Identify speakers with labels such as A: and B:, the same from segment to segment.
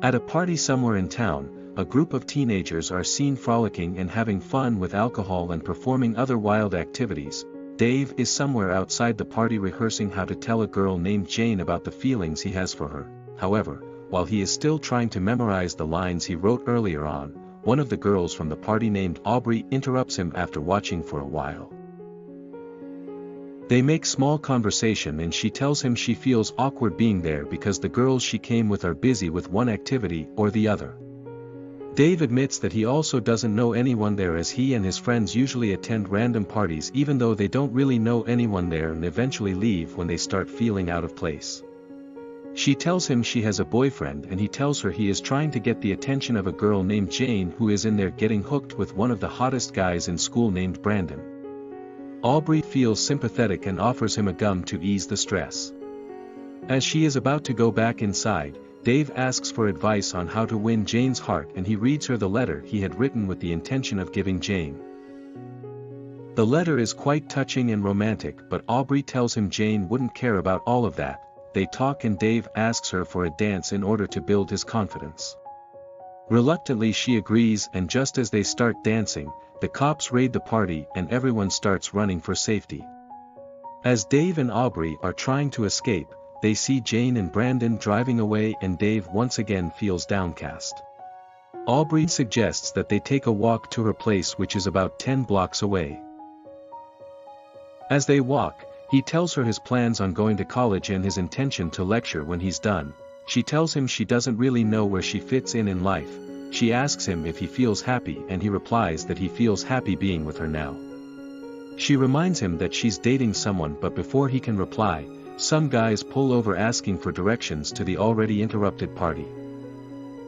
A: At a party somewhere in town, a group of teenagers are seen frolicking and having fun with alcohol and performing other wild activities. Dave is somewhere outside the party rehearsing how to tell a girl named Jane about the feelings he has for her. However, while he is still trying to memorize the lines he wrote earlier on, one of the girls from the party named Aubrey interrupts him after watching for a while. They make small conversation and she tells him she feels awkward being there because the girls she came with are busy with one activity or the other. Dave admits that he also doesn't know anyone there as he and his friends usually attend random parties even though they don't really know anyone there and eventually leave when they start feeling out of place. She tells him she has a boyfriend and he tells her he is trying to get the attention of a girl named Jane who is in there getting hooked with one of the hottest guys in school named Brandon. Aubrey feels sympathetic and offers him a gum to ease the stress. As she is about to go back inside, Dave asks for advice on how to win Jane's heart and he reads her the letter he had written with the intention of giving Jane. The letter is quite touching and romantic but Aubrey tells him Jane wouldn't care about all of that. They talk and Dave asks her for a dance in order to build his confidence. Reluctantly she agrees and just as they start dancing, the cops raid the party and everyone starts running for safety. As Dave and Aubrey are trying to escape, they see Jane and Brandon driving away and Dave once again feels downcast. Aubrey suggests that they take a walk to her place which is about 10 blocks away. As they walk, he tells her his plans on going to college and his intention to lecture when he's done. She tells him she doesn't really know where she fits in life. She asks him if he feels happy and he replies that he feels happy being with her now. She reminds him that she's dating someone but before he can reply, some guys pull over asking for directions to the already interrupted party.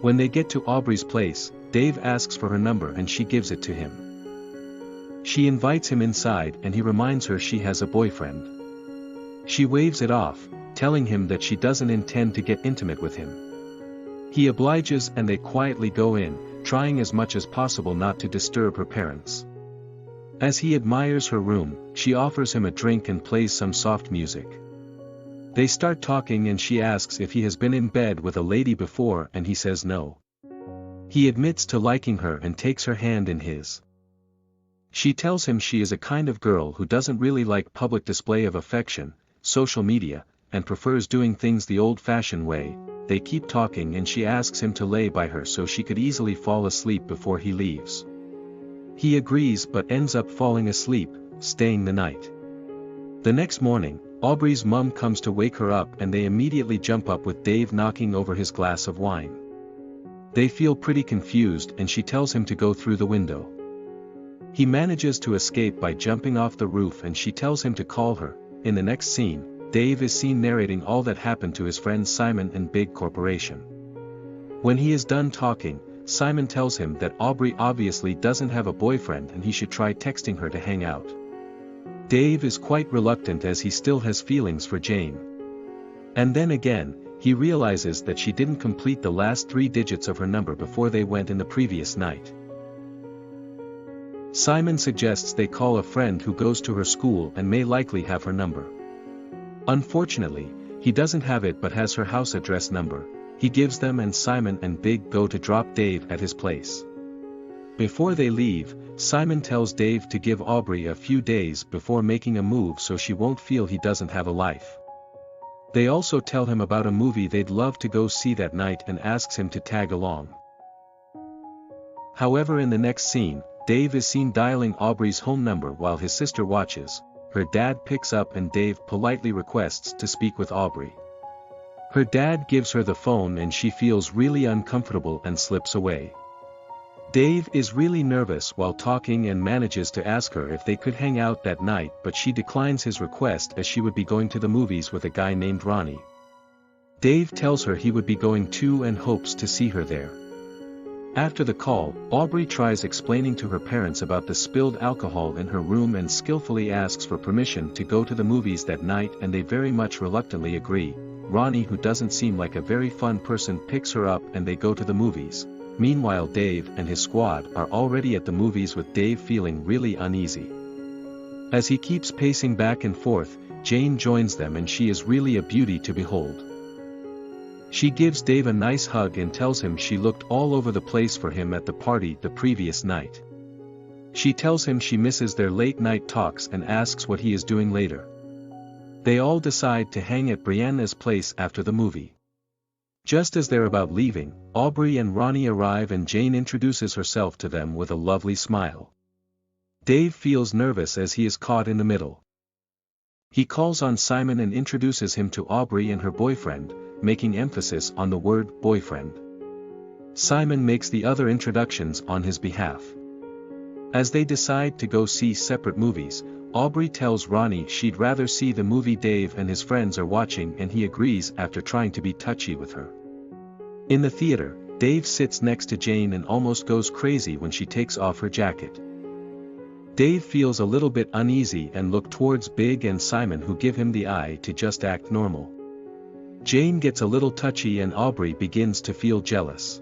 A: When they get to Aubrey's place, Dave asks for her number and she gives it to him. She invites him inside and he reminds her she has a boyfriend. She waves it off, telling him that she doesn't intend to get intimate with him. He obliges and they quietly go in, trying as much as possible not to disturb her parents. As he admires her room, she offers him a drink and plays some soft music. They start talking and she asks if he has been in bed with a lady before and he says no. He admits to liking her and takes her hand in his. She tells him she is a kind of girl who doesn't really like public display of affection, social media, and prefers doing things the old-fashioned way. They keep talking and she asks him to lay by her so she could easily fall asleep before he leaves. He agrees but ends up falling asleep, staying the night. The next morning, Aubrey's mum comes to wake her up and they immediately jump up with Dave knocking over his glass of wine. They feel pretty confused and she tells him to go through the window. He manages to escape by jumping off the roof and she tells him to call her. In the next scene, Dave is seen narrating all that happened to his friends Simon and Big Corporation. When he is done talking, Simon tells him that Aubrey obviously doesn't have a boyfriend and he should try texting her to hang out. Dave is quite reluctant as he still has feelings for Jane. And then again, he realizes that she didn't complete the last 3 digits of her number before they went in the previous night. Simon suggests they call a friend who goes to her school and may likely have her number. Unfortunately, he doesn't have it but has her house address number. He gives them and Simon and Big go to drop Dave at his place. Before they leave, Simon tells Dave to give Aubrey a few days before making a move so she won't feel he doesn't have a life. They also tell him about a movie they'd love to go see that night and asks him to tag along. However, in the next scene, Dave is seen dialing Aubrey's home number while his sister watches. Her dad picks up and Dave politely requests to speak with Aubrey. Her dad gives her the phone and she feels really uncomfortable and slips away. Dave is really nervous while talking and manages to ask her if they could hang out that night but she declines his request as she would be going to the movies with a guy named Ronnie. Dave tells her he would be going too and hopes to see her there. After the call, Aubrey tries explaining to her parents about the spilled alcohol in her room and skillfully asks for permission to go to the movies that night and they very much reluctantly agree. Ronnie, who doesn't seem like a very fun person, picks her up and they go to the movies. Meanwhile, Dave and his squad are already at the movies with Dave feeling really uneasy. As he keeps pacing back and forth, Jane joins them and she is really a beauty to behold. She gives Dave a nice hug and tells him she looked all over the place for him at the party the previous night. She tells him she misses their late-night talks and asks what he is doing later. They all decide to hang at Brianna's place after the movie. Just as they're about leaving, Aubrey and Ronnie arrive and Jane introduces herself to them with a lovely smile. Dave feels nervous as he is caught in the middle. He calls on Simon and introduces him to Aubrey and her boyfriend, making emphasis on the word boyfriend. Simon makes the other introductions on his behalf. As they decide to go see separate movies, Aubrey tells Ronnie she'd rather see the movie Dave and his friends are watching, and he agrees after trying to be touchy with her. In the theater, Dave sits next to Jane and almost goes crazy when she takes off her jacket. Dave feels a little bit uneasy and looks towards Big and Simon, who give him the eye to just act normal. Jane gets a little touchy and Aubrey begins to feel jealous.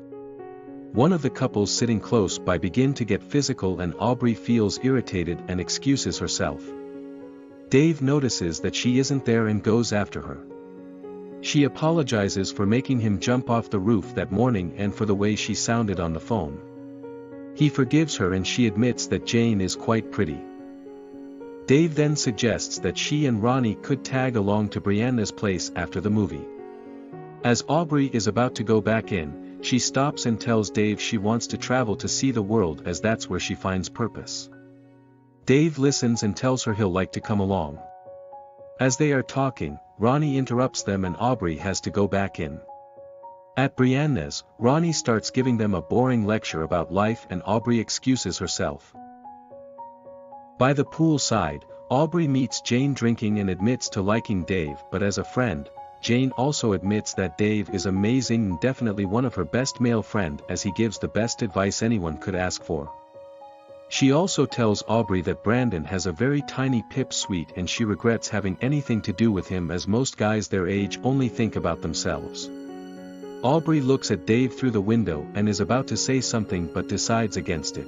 A: One of the couples sitting close by begin to get physical and Aubrey feels irritated and excuses herself. Dave notices that she isn't there and goes after her. She apologizes for making him jump off the roof that morning and for the way she sounded on the phone. He forgives her and she admits that Jane is quite pretty. Dave then suggests that she and Ronnie could tag along to Brianna's place after the movie. As Aubrey is about to go back in, she stops and tells Dave she wants to travel to see the world as that's where she finds purpose. Dave listens and tells her he'll like to come along. As they are talking, Ronnie interrupts them and Aubrey has to go back in. At Brianna's, Ronnie starts giving them a boring lecture about life and Aubrey excuses herself. By the pool side, Aubrey meets Jane drinking and admits to liking Dave, but as a friend, Jane also admits that Dave is amazing and definitely one of her best male friend, as he gives the best advice anyone could ask for. She also tells Aubrey that Brandon has a very tiny pipsqueak and she regrets having anything to do with him, as most guys their age only think about themselves. Aubrey looks at Dave through the window and is about to say something but decides against it.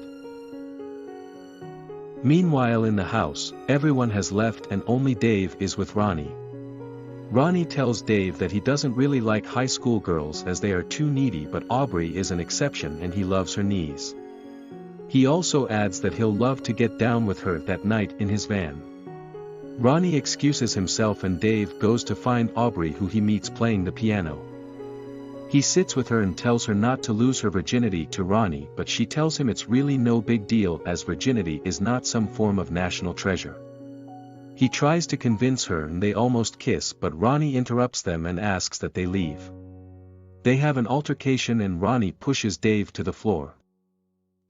A: Meanwhile in the house, everyone has left and only Dave is with Ronnie. Ronnie tells Dave that he doesn't really like high school girls as they are too needy, but Aubrey is an exception and he loves her knees. He also adds that he'll love to get down with her that night in his van. Ronnie excuses himself and Dave goes to find Aubrey, who he meets playing the piano. He sits with her and tells her not to lose her virginity to Ronnie, but she tells him it's really no big deal as virginity is not some form of national treasure. He tries to convince her and they almost kiss, but Ronnie interrupts them and asks that they leave. They have an altercation and Ronnie pushes Dave to the floor.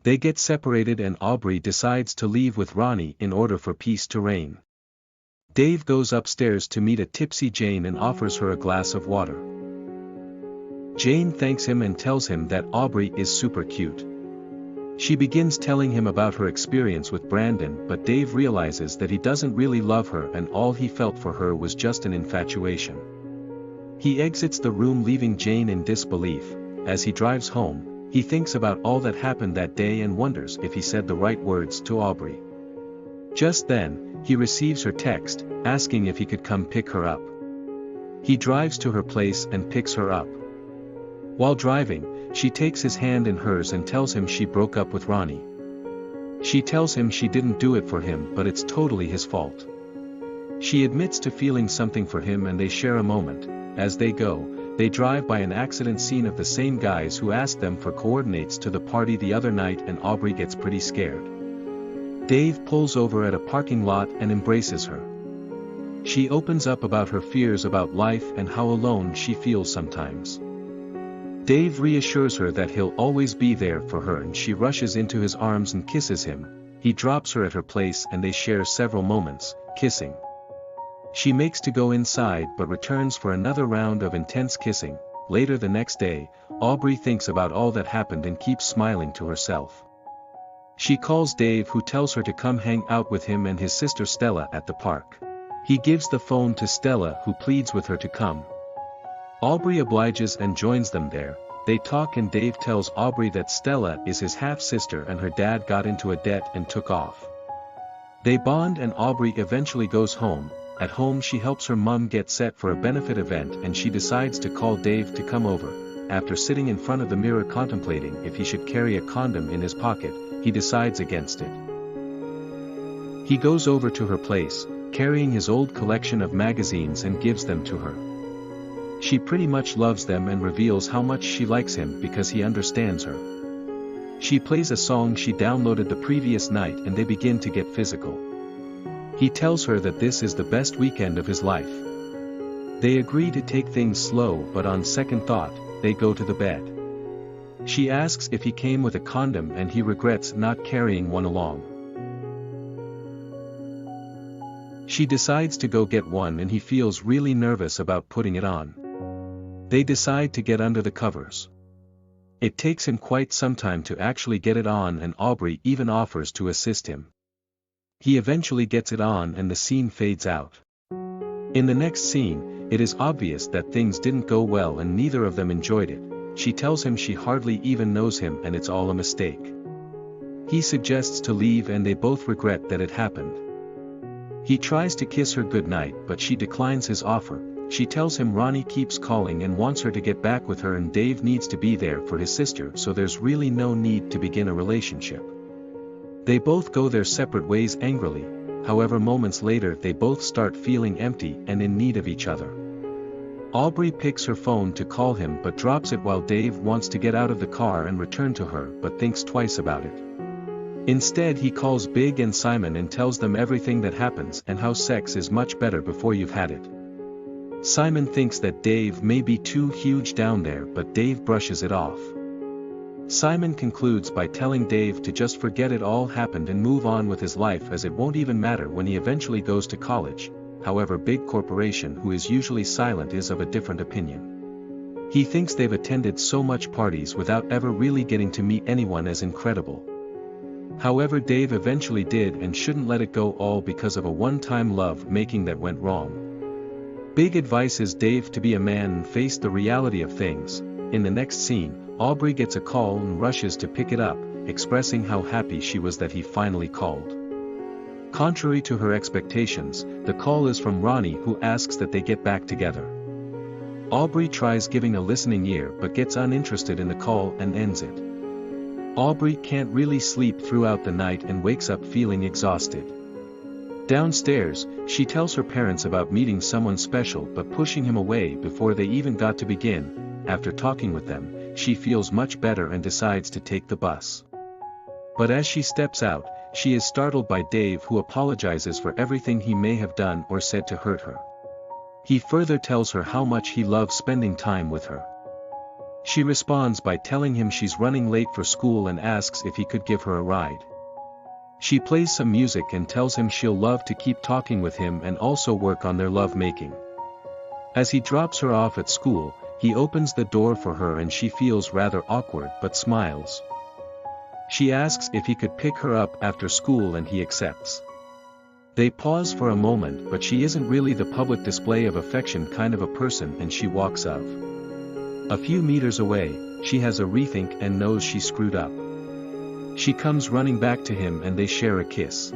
A: They get separated and Aubrey decides to leave with Ronnie in order for peace to reign. Dave goes upstairs to meet a tipsy Jane and offers her a glass of water. Jane thanks him and tells him that Aubrey is super cute. She begins telling him about her experience with Brandon, but Dave realizes that he doesn't really love her and all he felt for her was just an infatuation. He exits the room leaving Jane in disbelief. As he drives home, he thinks about all that happened that day and wonders if he said the right words to Aubrey. Just then, he receives her text, asking if he could come pick her up. He drives to her place and picks her up. While driving, she takes his hand in hers and tells him she broke up with Ronnie. She tells him she didn't do it for him, but it's totally his fault. She admits to feeling something for him and they share a moment. As they go, they drive by an accident scene of the same guys who asked them for coordinates to the party the other night, and Aubrey gets pretty scared. Dave pulls over at a parking lot and embraces her. She opens up about her fears about life and how alone she feels sometimes. Dave reassures her that he'll always be there for her and she rushes into his arms and kisses him. He drops her at her place and they share several moments, kissing. She makes to go inside but returns for another round of intense kissing. Later the next day, Aubrey thinks about all that happened and keeps smiling to herself. She calls Dave, who tells her to come hang out with him and his sister Stella at the park. He gives the phone to Stella, who pleads with her to come. Aubrey obliges and joins them there. They talk and Dave tells Aubrey that Stella is his half-sister and her dad got into a debt and took off. They bond and Aubrey eventually goes home. At home she helps her mum get set for a benefit event and she decides to call Dave to come over. After sitting in front of the mirror contemplating if he should carry a condom in his pocket, he decides against it. He goes over to her place, carrying his old collection of magazines and gives them to her. She pretty much loves them and reveals how much she likes him because he understands her. She plays a song she downloaded the previous night and they begin to get physical. He tells her that this is the best weekend of his life. They agree to take things slow, but on second thought, they go to the bed. She asks if he came with a condom and he regrets not carrying one along. She decides to go get one and he feels really nervous about putting it on. They decide to get under the covers. It takes him quite some time to actually get it on and Aubrey even offers to assist him. He eventually gets it on and the scene fades out. In the next scene, it is obvious that things didn't go well and neither of them enjoyed it. She tells him she hardly even knows him and it's all a mistake. He suggests to leave and they both regret that it happened. He tries to kiss her goodnight but she declines his offer. She tells him Ronnie keeps calling and wants her to get back with her and Dave needs to be there for his sister, so there's really no need to begin a relationship. They both go their separate ways angrily, however moments later they both start feeling empty and in need of each other. Aubrey picks her phone to call him but drops it while Dave wants to get out of the car and return to her but thinks twice about it. Instead he calls Big and Simon and tells them everything that happens and how sex is much better before you've had it. Simon thinks that Dave may be too huge down there but Dave brushes it off. Simon concludes by telling Dave to just forget it all happened and move on with his life as it won't even matter when he eventually goes to college. However, Big Corporation, who is usually silent, is of a different opinion. He thinks they've attended so much parties without ever really getting to meet anyone as incredible. However, Dave eventually did and shouldn't let it go all because of a one-time love-making that went wrong. Big advises Dave to be a man and face the reality of things. In the next scene, Aubrey gets a call and rushes to pick it up, expressing how happy she was that he finally called. Contrary to her expectations, the call is from Ronnie, who asks that they get back together. Aubrey tries giving a listening ear but gets uninterested in the call and ends it. Aubrey can't really sleep throughout the night and wakes up feeling exhausted. Downstairs, she tells her parents about meeting someone special but pushing him away before they even got to begin. After talking with them, she feels much better and decides to take the bus. But as she steps out, she is startled by Dave, who apologizes for everything he may have done or said to hurt her. He further tells her how much he loves spending time with her. She responds by telling him she's running late for school and asks if he could give her a ride. She plays some music and tells him she'll love to keep talking with him and also work on their love-making. As he drops her off at school, he opens the door for her and she feels rather awkward but smiles. She asks if he could pick her up after school and he accepts. They pause for a moment, but she isn't really the public display of affection kind of a person and she walks off. A few meters away, she has a rethink and knows she screwed up. She comes running back to him and they share a kiss.